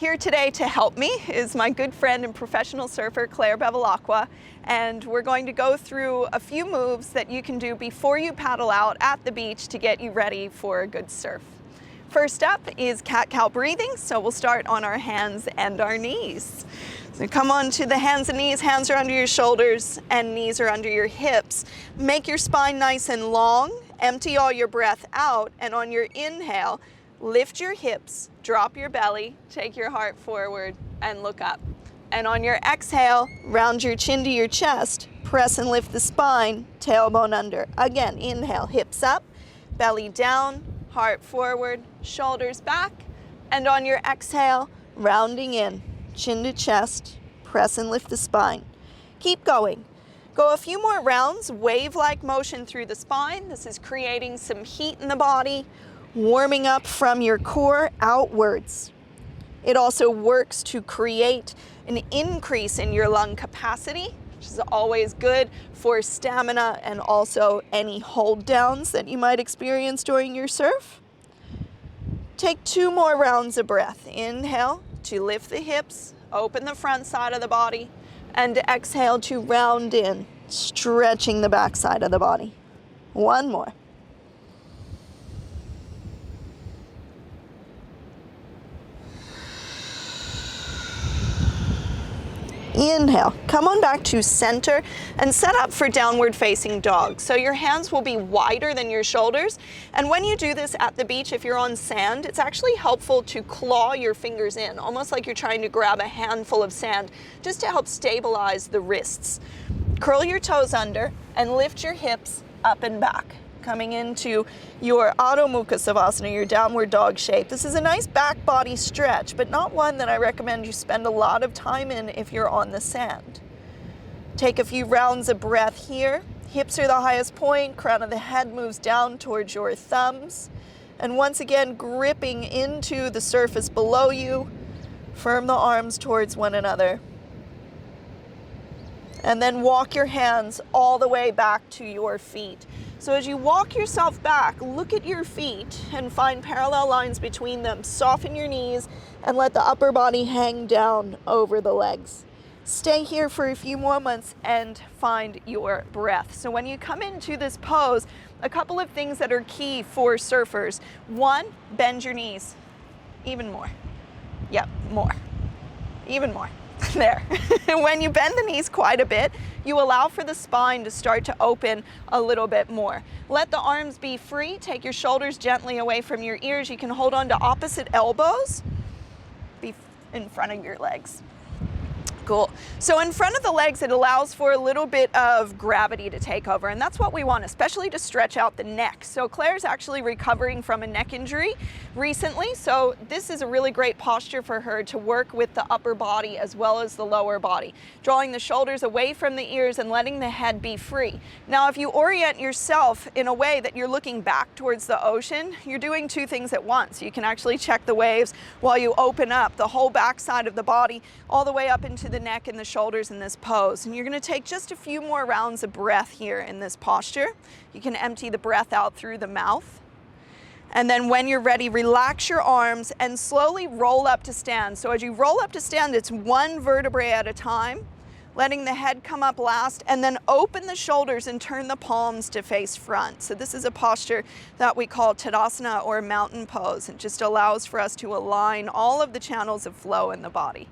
Here today to help me is my good friend and professional surfer, Claire Bevilacqua, and we're going to go through a few moves that you can do before you paddle out at the beach to get you ready for a good surf. First up is cat-cow breathing, so we'll start on our hands and our knees. So come on to the hands and knees, hands are under your shoulders and knees are under your hips. Make your spine nice and long, empty all your breath out, and on your inhale, lift your hips, drop your belly, take your heart forward, and look up. And on your exhale, round your chin to your chest, press and lift the spine, tailbone under. Again, inhale, hips up, belly down, heart forward, shoulders back. And on your exhale, rounding in, chin to chest, press and lift the spine. Keep going. Go a few more rounds, wave-like motion through the spine. This is creating some heat in the body, warming up from your core outwards. It also works to create an increase in your lung capacity, which is always good for stamina and also any hold downs that you might experience during your surf. Take 2 more rounds of breath. Inhale to lift the hips, open the front side of the body, and exhale to round in, stretching the back side of the body. 1 more. Inhale, come on back to center and set up for downward facing dog. So your hands will be wider than your shoulders. And when you do this at the beach, if you're on sand, it's actually helpful to claw your fingers in, almost like you're trying to grab a handful of sand, just to help stabilize the wrists. Curl your toes under and lift your hips up and back. Coming into your Adho Mukha Savasana, your downward dog shape. This is a nice back body stretch, but not one that I recommend you spend a lot of time in if you're on the sand. Take a few rounds of breath here. Hips are the highest point, crown of the head moves down towards your thumbs. And once again, gripping into the surface below you, firm the arms towards one another. And then walk your hands all the way back to your feet. So as you walk yourself back, look at your feet and find parallel lines between them. Soften your knees and let the upper body hang down over the legs. Stay here for a few moments and find your breath. So when you come into this pose, a couple of things that are key for surfers. 1, bend your knees. Even more. Yep, more. Even more. There. When you bend the knees quite a bit, you allow for the spine to start to open a little bit more. Let the arms be free. Take your shoulders gently away from your ears. You can hold on to opposite elbows. Be in front of your legs. Cool. So in front of the legs, it allows for a little bit of gravity to take over, and that's what we want, especially to stretch out the neck. So Claire's actually recovering from a neck injury recently, so this is a really great posture for her to work with the upper body as well as the lower body, drawing the shoulders away from the ears and letting the head be free. Now, if you orient yourself in a way that you're looking back towards the ocean, you're doing 2 things at once. You can actually check the waves while you open up the whole back side of the body all the way up into the neck and the shoulders in this pose. And you're going to take just a few more rounds of breath here in this posture. You can empty the breath out through the mouth. And then when you're ready, relax your arms and slowly roll up to stand. So as you roll up to stand, it's 1 vertebrae at a time, letting the head come up last, and then open the shoulders and turn the palms to face front. So this is a posture that we call Tadasana or mountain pose. It just allows for us to align all of the channels of flow in the body.